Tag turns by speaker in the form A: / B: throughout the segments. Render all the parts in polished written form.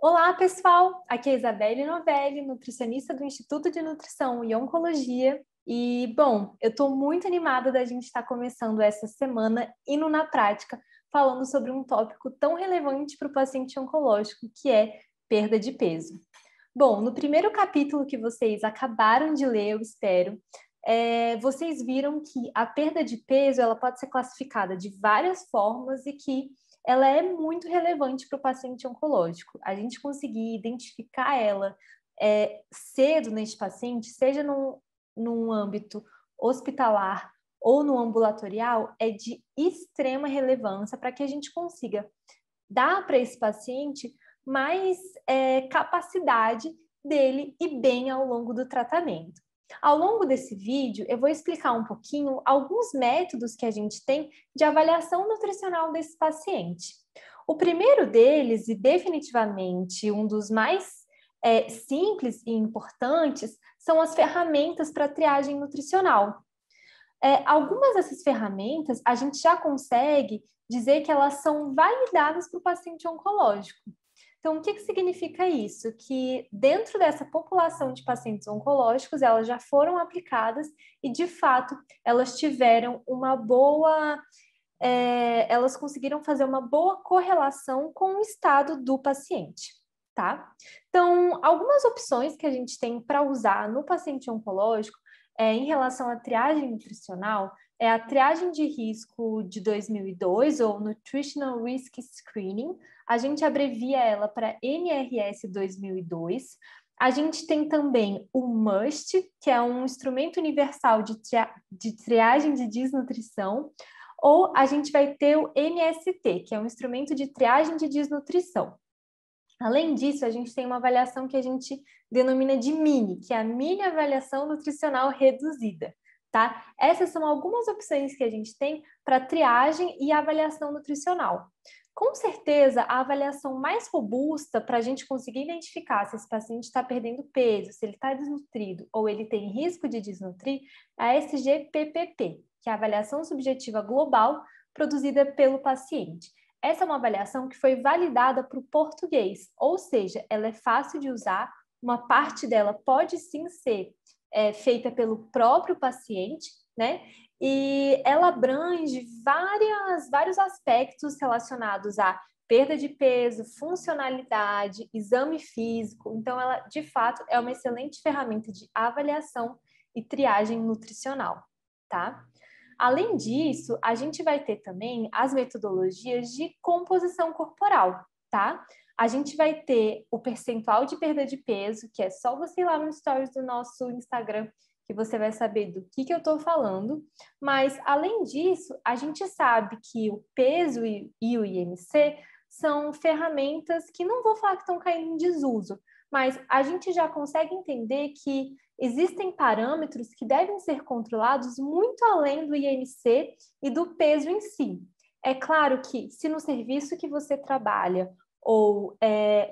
A: Olá, pessoal! Aqui é Isabelle Novelli, nutricionista do Instituto de Nutrição e Oncologia. E, bom, eu estou muito animada da gente estar começando essa semana, indo na prática, falando sobre um tópico tão relevante para o paciente oncológico, que é perda de peso. Bom, no primeiro capítulo que vocês acabaram de ler, eu espero, vocês viram que a perda de peso ela pode ser classificada de várias formas e que ela é muito relevante para o paciente oncológico. A gente conseguir identificar ela cedo neste paciente, seja num âmbito hospitalar ou no ambulatorial, é de extrema relevância para que a gente consiga dar para esse paciente mais capacidade dele ir bem ao longo do tratamento. Ao longo desse vídeo, eu vou explicar um pouquinho alguns métodos que a gente tem de avaliação nutricional desse paciente. O primeiro deles, e definitivamente um dos mais simples e importantes, são as ferramentas para triagem nutricional. Algumas dessas ferramentas a gente já consegue dizer que elas são validadas para o paciente oncológico. Então, o que significa isso? Que dentro dessa população de pacientes oncológicos, elas já foram aplicadas e, de fato, elas tiveram uma boa... elas conseguiram fazer uma boa correlação com o estado do paciente, tá? Então, algumas opções que a gente tem para usar no paciente oncológico em relação à triagem nutricional é a triagem de risco de 2002, ou Nutritional Risk Screening. A gente abrevia ela para NRS 2002. A gente tem também o MUST, que é um instrumento universal de triagem de desnutrição, ou a gente vai ter o MST, que é um instrumento de triagem de desnutrição. Além disso, a gente tem uma avaliação que a gente denomina de MINI, que é a Mini Avaliação Nutricional Reduzida, tá? Essas são algumas opções que a gente tem para triagem e avaliação nutricional. Com certeza, a avaliação mais robusta para a gente conseguir identificar se esse paciente está perdendo peso, se ele está desnutrido ou ele tem risco de desnutrir, é a SGPPP, que é a avaliação subjetiva global produzida pelo paciente. Essa é uma avaliação que foi validada para o português, ou seja, ela é fácil de usar, uma parte dela pode sim ser feita pelo próprio paciente, né? E ela abrange vários aspectos relacionados à perda de peso, funcionalidade, exame físico. Então, ela, de fato, é uma excelente ferramenta de avaliação e triagem nutricional, tá? Além disso, a gente vai ter também as metodologias de composição corporal, tá? A gente vai ter o percentual de perda de peso, que é só você ir lá no stories do nosso Instagram, que você vai saber do que eu estou falando. Mas, além disso, a gente sabe que o peso e o IMC são ferramentas que não vou falar que estão caindo em desuso, mas a gente já consegue entender que existem parâmetros que devem ser controlados muito além do IMC e do peso em si. É claro que se no serviço que você trabalha ou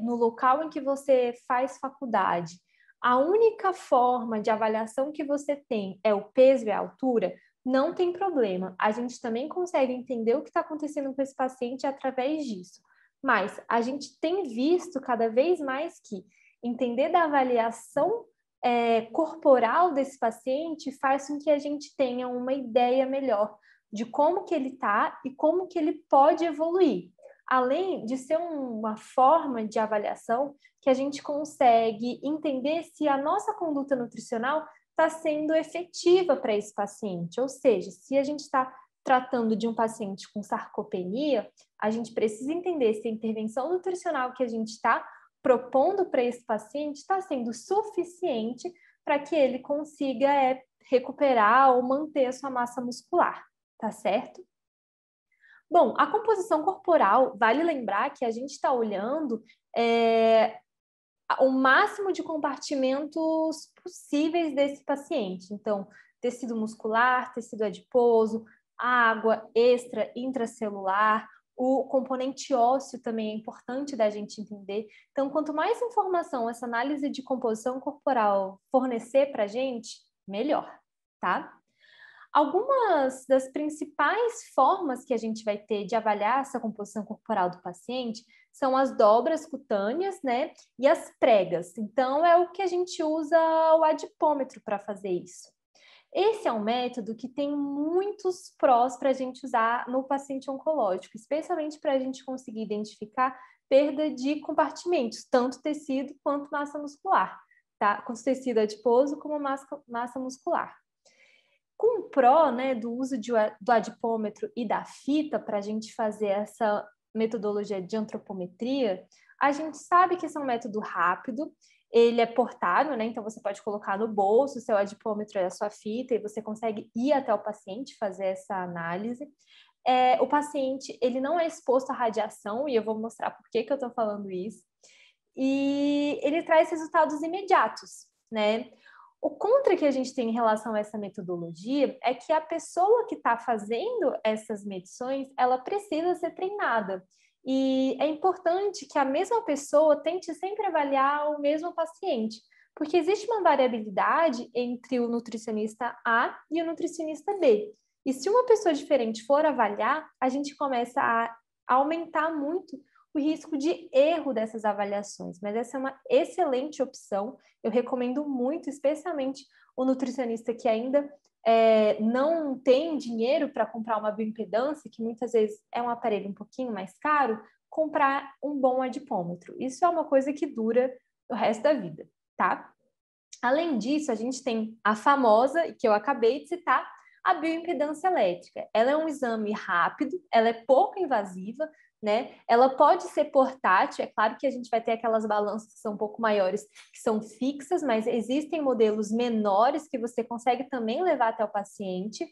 A: no local em que você faz faculdade, a única forma de avaliação que você tem é o peso e a altura, não tem problema. A gente também consegue entender o que está acontecendo com esse paciente através disso. Mas a gente tem visto cada vez mais que entender da avaliação corporal desse paciente faz com que a gente tenha uma ideia melhor de como que ele está e como que ele pode evoluir. Além de ser uma forma de avaliação que a gente consegue entender se a nossa conduta nutricional está sendo efetiva para esse paciente. Ou seja, se a gente está tratando de um paciente com sarcopenia, a gente precisa entender se a intervenção nutricional que a gente está propondo para esse paciente está sendo suficiente para que ele consiga recuperar ou manter a sua massa muscular, tá certo? Bom, a composição corporal, vale lembrar que a gente está olhando o máximo de compartimentos possíveis desse paciente. Então, tecido muscular, tecido adiposo, água extra, intracelular, o componente ósseo também é importante da gente entender. Então, quanto mais informação essa análise de composição corporal fornecer para a gente, melhor, tá? Algumas das principais formas que a gente vai ter de avaliar essa composição corporal do paciente são as dobras cutâneas, né, e as pregas. Então, é o que a gente usa o adipômetro para fazer isso. Esse é um método que tem muitos prós para a gente usar no paciente oncológico, especialmente para a gente conseguir identificar perda de compartimentos, tanto tecido quanto massa muscular, tá? Com tecido adiposo como massa muscular. Com o pró, né, do uso do adipômetro e da fita para a gente fazer essa metodologia de antropometria, a gente sabe que esse é um método rápido, ele é portátil, né? Então você pode colocar no bolso o seu adipômetro e a sua fita e você consegue ir até o paciente fazer essa análise. O paciente, ele não é exposto à radiação, e eu vou mostrar por que eu estou falando isso, e ele traz resultados imediatos, né? O contra que a gente tem em relação a essa metodologia é que a pessoa que está fazendo essas medições, ela precisa ser treinada. E é importante que a mesma pessoa tente sempre avaliar o mesmo paciente, porque existe uma variabilidade entre o nutricionista A e o nutricionista B. E se uma pessoa diferente for avaliar, a gente começa a aumentar muito o risco de erro dessas avaliações. Mas essa é uma excelente opção. Eu recomendo muito, especialmente o nutricionista que ainda não tem dinheiro para comprar uma bioimpedância, que muitas vezes é um aparelho um pouquinho mais caro, comprar um bom adipômetro. Isso é uma coisa que dura o resto da vida, tá? Além disso, a gente tem a famosa, que eu acabei de citar, a bioimpedância elétrica. Ela é um exame rápido, ela é pouco invasiva, né? Ela pode ser portátil, é claro que a gente vai ter aquelas balanças que são um pouco maiores, que são fixas, mas existem modelos menores que você consegue também levar até o paciente.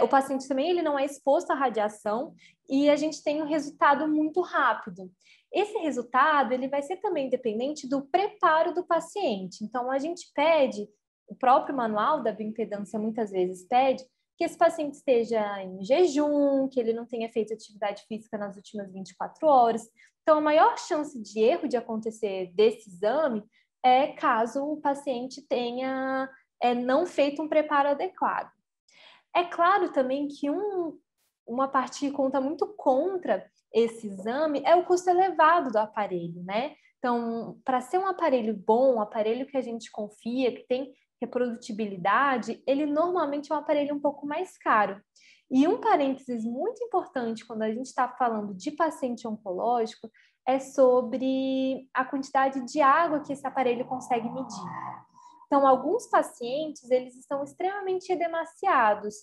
A: O paciente também ele não é exposto à radiação e a gente tem um resultado muito rápido. Esse resultado ele vai ser também dependente do preparo do paciente. Então, a gente pede, o próprio manual da bioimpedância muitas vezes pede, que esse paciente esteja em jejum, que ele não tenha feito atividade física nas últimas 24 horas. Então, a maior chance de erro de acontecer desse exame é caso o paciente tenha não feito um preparo adequado. É claro também que uma parte que conta muito contra esse exame é o custo elevado do aparelho, né? Então, para ser um aparelho bom, um aparelho que a gente confia, que tem reprodutibilidade, ele normalmente é um aparelho um pouco mais caro. E um parênteses muito importante quando a gente está falando de paciente oncológico é sobre a quantidade de água que esse aparelho consegue medir. Então, alguns pacientes, eles estão extremamente edemaciados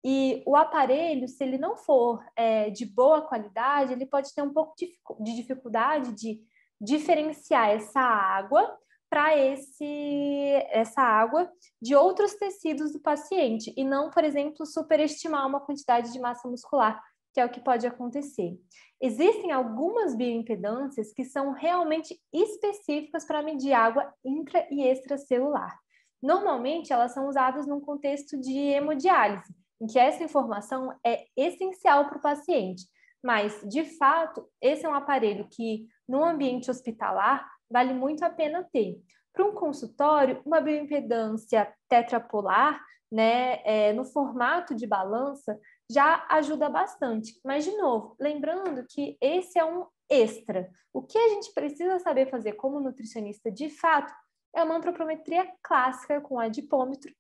A: e o aparelho, se ele não for de boa qualidade, ele pode ter um pouco de dificuldade de diferenciar essa água para essa água de outros tecidos do paciente e não, por exemplo, superestimar uma quantidade de massa muscular, que é o que pode acontecer. Existem algumas bioimpedâncias que são realmente específicas para medir água intra e extracelular. Normalmente, elas são usadas num contexto de hemodiálise, em que essa informação é essencial para o paciente. Mas, de fato, esse é um aparelho que, no ambiente hospitalar, vale muito a pena ter. Para um consultório, uma bioimpedância tetrapolar, né, no formato de balança, já ajuda bastante. Mas, de novo, lembrando que esse é um extra. O que a gente precisa saber fazer como nutricionista, de fato, é uma antropometria clássica com adipômetro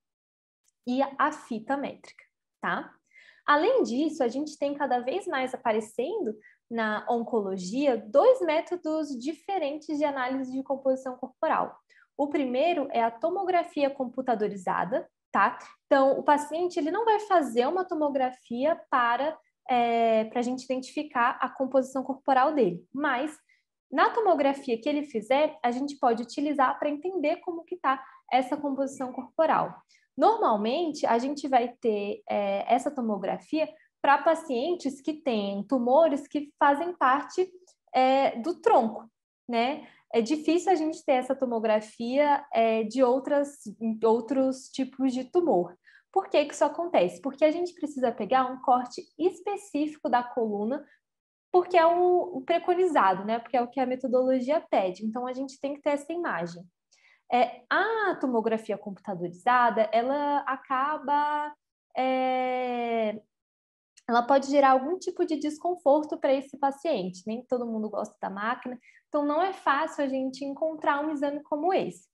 A: e a fita métrica, tá? Além disso, a gente tem cada vez mais aparecendo na oncologia 2 métodos diferentes de análise de composição corporal. O primeiro é a tomografia computadorizada, tá? Então, o paciente ele não vai fazer uma tomografia para a gente identificar a composição corporal dele, mas na tomografia que ele fizer, a gente pode utilizar para entender como que está essa composição corporal. Normalmente, a gente vai ter essa tomografia para pacientes que têm tumores que fazem parte do tronco, né? É difícil a gente ter essa tomografia de outros tipos de tumor. Por que que isso acontece? Porque a gente precisa pegar um corte específico da coluna, porque é o preconizado, né? Porque é o que a metodologia pede. Então, a gente tem que ter essa imagem. A tomografia computadorizada, ela acaba ela pode gerar algum tipo de desconforto para esse paciente. Nem todo mundo gosta da máquina, então não é fácil a gente encontrar um exame como esse.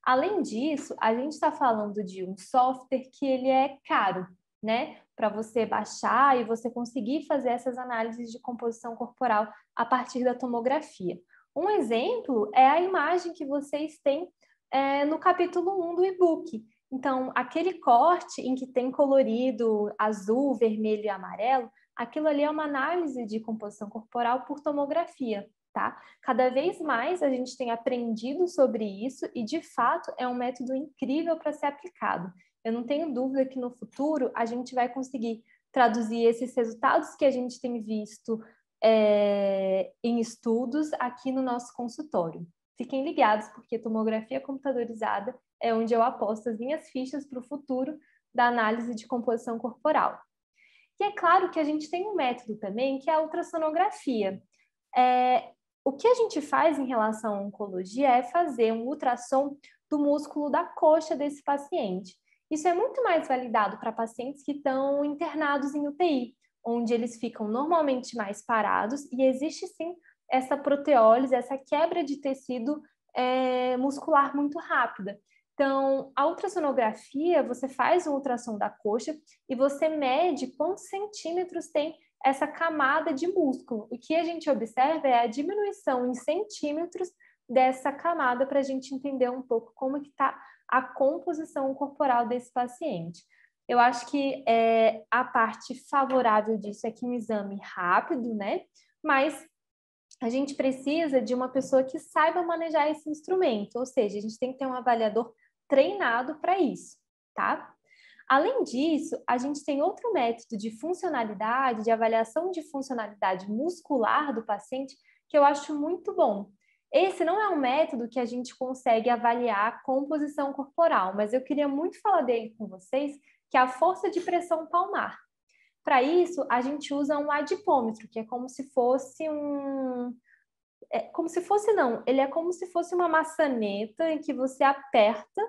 A: Além disso, a gente está falando de um software que ele é caro, né? Para você baixar e você conseguir fazer essas análises de composição corporal a partir da tomografia. Um exemplo é a imagem que vocês têm no capítulo 1 do e-book. Então, aquele corte em que tem colorido azul, vermelho e amarelo, aquilo ali é uma análise de composição corporal por tomografia, tá? Cada vez mais a gente tem aprendido sobre isso e, de fato, é um método incrível para ser aplicado. Eu não tenho dúvida que no futuro a gente vai conseguir traduzir esses resultados que a gente tem visto em estudos aqui no nosso consultório. Fiquem ligados, porque tomografia computadorizada é onde eu aposto as minhas fichas para o futuro da análise de composição corporal. E é claro que a gente tem um método também, que é a ultrassonografia. O que a gente faz em relação à oncologia é fazer um ultrassom do músculo da coxa desse paciente. Isso é muito mais validado para pacientes que estão internados em UTI, onde eles ficam normalmente mais parados e existe sim essa proteólise, essa quebra de tecido muscular muito rápida. Então, a ultrassonografia, você faz um ultrassom da coxa e você mede quantos centímetros tem essa camada de músculo. O que a gente observa é a diminuição em centímetros dessa camada para a gente entender um pouco como que está a composição corporal desse paciente. Eu acho que a parte favorável disso é que um exame rápido, né? Mas a gente precisa de uma pessoa que saiba manejar esse instrumento, ou seja, a gente tem que ter um avaliador treinado para isso, tá? Além disso, a gente tem outro método de funcionalidade, de avaliação de funcionalidade muscular do paciente, que eu acho muito bom. Esse não é um método que a gente consegue avaliar a composição corporal, mas eu queria muito falar dele com vocês, que é a força de pressão palmar. Para isso, a gente usa um adipômetro, que é como se fosse ele é como se fosse uma maçaneta em que você aperta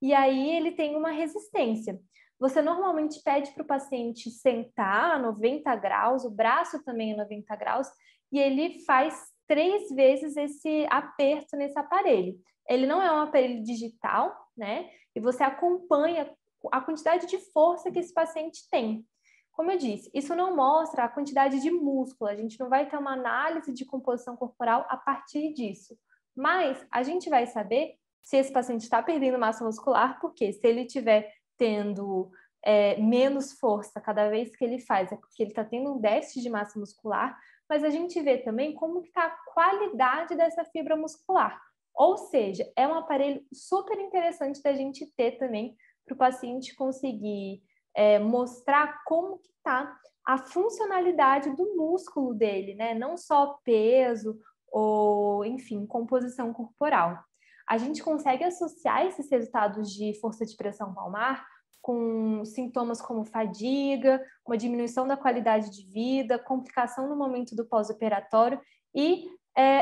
A: e aí ele tem uma resistência. Você normalmente pede para o paciente sentar a 90 graus, o braço também a 90 graus, e ele faz 3 vezes esse aperto nesse aparelho. Ele não é um aparelho digital, né? E você acompanha a quantidade de força que esse paciente tem. Como eu disse, isso não mostra a quantidade de músculo, a gente não vai ter uma análise de composição corporal a partir disso. Mas a gente vai saber se esse paciente está perdendo massa muscular, porque se ele estiver tendo menos força cada vez que ele faz, é porque ele está tendo um déficit de massa muscular, mas a gente vê também como está a qualidade dessa fibra muscular. Ou seja, é um aparelho super interessante da gente ter também para o paciente conseguir mostrar como que está a funcionalidade do músculo dele, né? Não só peso ou, enfim, composição corporal. A gente consegue associar esses resultados de força de pressão palmar com sintomas como fadiga, uma diminuição da qualidade de vida, complicação no momento do pós-operatório e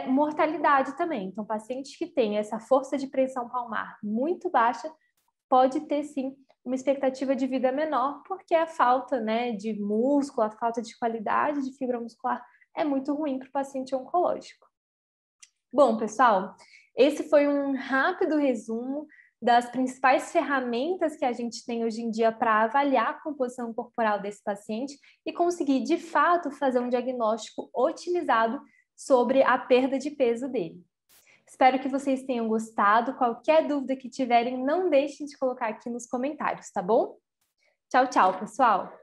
A: mortalidade também. Então, pacientes que têm essa força de pressão palmar muito baixa pode ter, sim, uma expectativa de vida menor, porque a falta, né, de músculo, a falta de qualidade de fibra muscular é muito ruim para o paciente oncológico. Bom, pessoal, esse foi um rápido resumo das principais ferramentas que a gente tem hoje em dia para avaliar a composição corporal desse paciente e conseguir, de fato, fazer um diagnóstico otimizado sobre a perda de peso dele. Espero que vocês tenham gostado. Qualquer dúvida que tiverem, não deixem de colocar aqui nos comentários, tá bom? Tchau, tchau, pessoal!